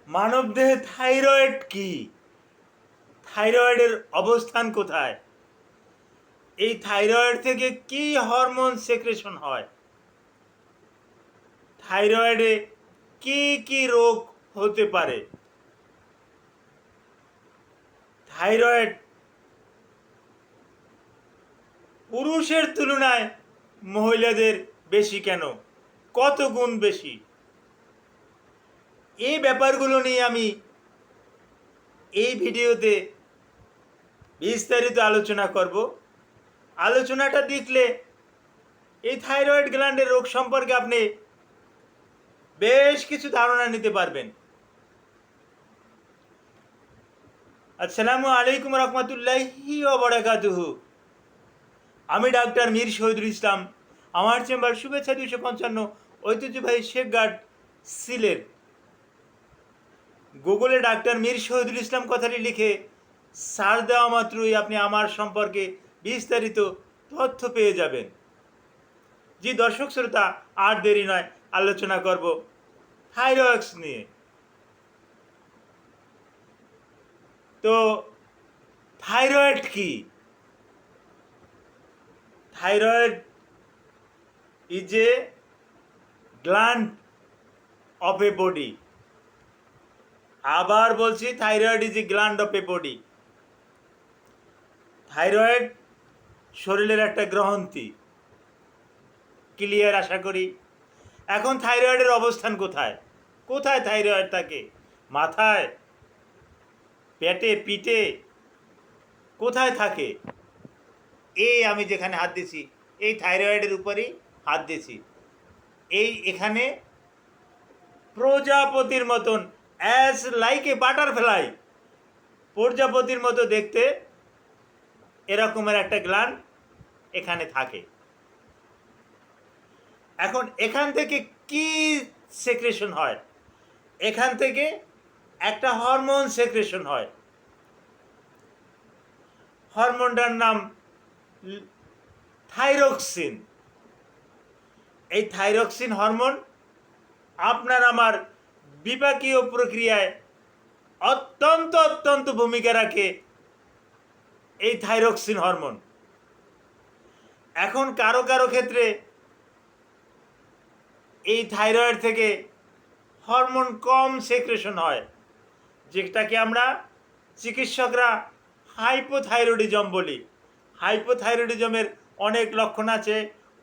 মানবদেহে থাইরয়েড কি, থাইরয়েডের অবস্থান কোথায়, এই থাইরয়েড থেকে কি হরমোন সেক্রেশন হয়, থাইরয়েডে কি কি রোগ হতে পারে, থাইরয়েড পুরুষের তুলনায় মহিলাদের বেশি কেন, কত গুণ বেশি, এই ব্যাপারগুলো নিয়ে আমি এই ভিডিওতে বিস্তারিত আলোচনা করব। আলোচনাটা দেখলে এই থাইরয়েড গ্ল্যান্ডের রোগ সম্পর্কে আপনি বেশ কিছু ধারণা নিতে পারবেন। আসসালামু আলাইকুম রহমতুল্লাহি ওয়া বারাকাতুহু। আমি ডাক্তার মীর শহীদুল ইসলাম। আমার চেম্বার শুভেচ্ছা 255 ঐতিহ্যবাহী শেখ গার্ড সিলের। গুগলে ডাক্তার মীর শহীদুল ইসলাম কথাটি লিখে সার্চ দেওয়া মাত্রই আপনি আমার সম্পর্কে বিস্তারিত তথ্য পেয়ে যাবেন। জি দর্শক শ্রোতা, আর দেরি নয়, আলোচনা করব থাইরয়েড নিয়ে। তো থাইরয়েড কি? Thyroid is a gland of A body. আবার বলছি, thyroid is a gland of A body. Thyroid শরীরের একটা গ্রন্থি। ক্লিয়ার আশা করি। এখন থাইরয়েডের অবস্থান কোথায়? কোথায় থাইরয়েড থাকে? মাথায়, পেটে, পিঠে, কোথায় থাকে? এই আমি যেখানে হাত দিছি, এই থাইরয়েডের উপরেই হাত দিছি। এখানে প্রজাপতির মতন, অ্যাজ লাইক এ বাটারফ্লাই, প্রজাপতির মতো দেখতে এরকমের একটা গ্ল্যান্ড এখানে থাকে। এখন এখান থেকে কি সেক্রেশন হয়? এখান থেকে একটা হরমোন সেক্রেশন হয়। হরমোনটার নাম থাইরক্সিন। এই থাইরক্সিন হরমোন আপনার আমার বিপাকীয় প্রক্রিয়ায় অত্যন্ত ভূমিকা রাখে এই থাইরক্সিন হরমোন। এখন কারো কারো ক্ষেত্রে এই থাইরয়েড থেকে হরমোন কম সেক্রেশন হয়, যেটাকে আমরা চিকিৎসকরা হাইপোথাইরয়েডিজম বলি। হাইপোথাইরয়েডিজমের অনেক লক্ষণ আছে,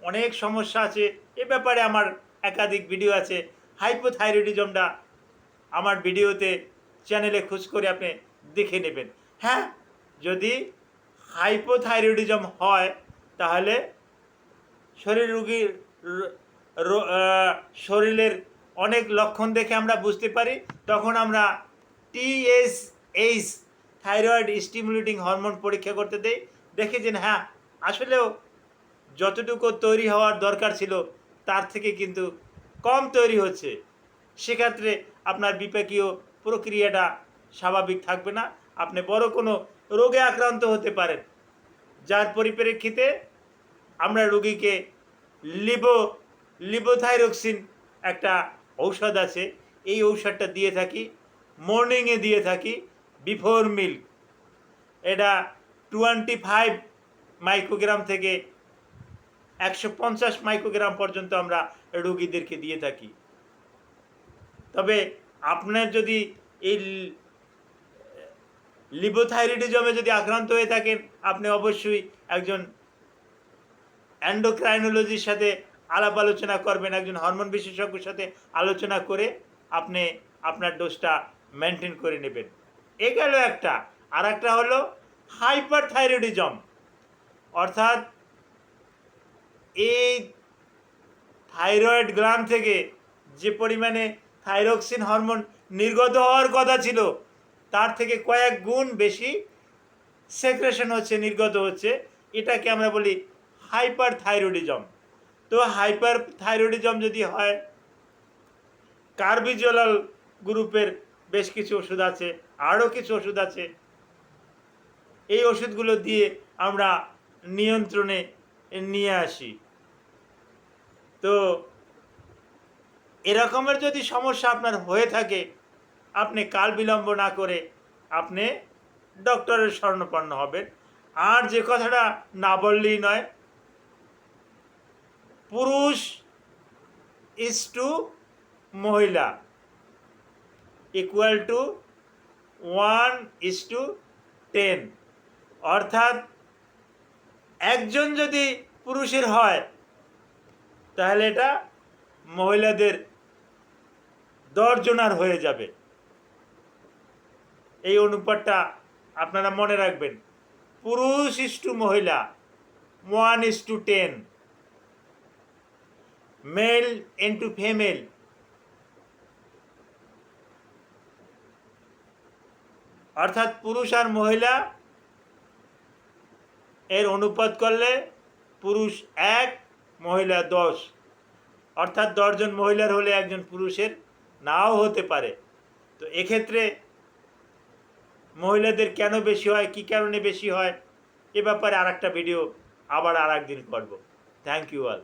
অনেক সমস্যা আছে। এ ব্যাপারে আমার একাধিক ভিডিও আছে। হাইপোথাইরয়েডিজমটা আমার ভিডিওতে চ্যানেলে খোঁজ করে আপনি দেখে নেবেন। হ্যাঁ, যদি হাইপোথাইরয়েডিজম হয় তাহলে রোগীর শরীরের অনেক লক্ষণ দেখে আমরা বুঝতে পারি। তখন আমরা TSH, থাইরয়েড স্টিমুলেটিং হরমোন পরীক্ষা করতে দেই। দেখি যে হ্যাঁ, আসলেও যতটুকু তৈরি হওয়ার দরকার ছিল তার থেকে কিন্তু কম তৈরি হচ্ছে। সেক্ষেত্রে আপনার বিপাকীয় প্রক্রিয়াটা স্বাভাবিক থাকবে না, আপনি বড় কোনো রোগে আক্রান্ত হতে পারেন। যার পরিপ্রেক্ষিতে আমরা রোগীকে লিবোথাইরক্সিন একটা ঔষধ আছে, এই ঔষধটা দিয়ে থাকি, মর্নিংয়ে দিয়ে থাকি বিফোর মিল্ক। এটা 25 মাইক্রোগ্রাম থেকে 150 মাইক্রোগ্রাম পর্যন্ত আমরা রোগীদেরকে দিয়ে থাকি। তবে আপনার যদি এই লিবোথাইরয়েডিজমে যদি আক্রান্ত হয়ে থাকেন, আপনি অবশ্যই একজন এন্ডোক্রাইনোলজির সাথে আলাপ আলোচনা করবেন, একজন হরমোন বিশেষজ্ঞের সাথে আলোচনা করে আপনি আপনার ডোজটা মেনটেন করে নেবেন। এ গেল একটা। আর একটা হলো হাইপার থাইরয়েডিজম, অর্থাৎ এই থাইরয়েড গ্ল্যান্ড থেকে যে পরিমাণে থাইরক্সিন হরমোন নির্গত হওয়ার কথা ছিল তার থেকে কয়েক গুণ বেশি সেক্রেশন হচ্ছে, নির্গত হচ্ছে। এটাকে আমরা বলি হাইপার থাইরয়েডিজম। তো হাইপার থাইরয়েডিজম যদি হয়, কার্বিজোলাল গ্রুপের বেশ কিছু ওষুধ আছে, আরও কিছু ওষুধ আছে। এই ওষুধগুলো দিয়ে আমরা নিয়ন্ত্রণে নিয়ে আসি। তো এরকমের যদি সমস্যা আপনার হয়ে থাকে আপনি কাল বিলম্ব না করে আপনি ডক্টরের শরণাপন্ন হবেন। আর যে কথাটা না বললেই নয়, পুরুষ ইজ টু মহিলা ইকুয়াল টু 1:10, অর্থাৎ একজন যদি পুরুষের হয় তাহলে এটা মহিলাদের 10 জনার হয়ে যাবে। এই অনুপাতটা আপনারা মনে রাখবেন, পুরুষ ইজ টু মহিলা 1:10, মেল ইন্টু ফিমেল অর্থাৎ পুরুষ আর মহিলা এর অনুপাত করলে পুরুষ 1 মহিলা 10, অর্থাৎ 10 জন মহিলার হলে একজন পুরুষের নাও হতে পারে। তো এক্ষেত্রে মহিলাদের কেন বেশি হয়, কী কারণে বেশি হয়, এ ব্যাপারে আরেকটা ভিডিও আবার আরেকদিন করব। Thank you all.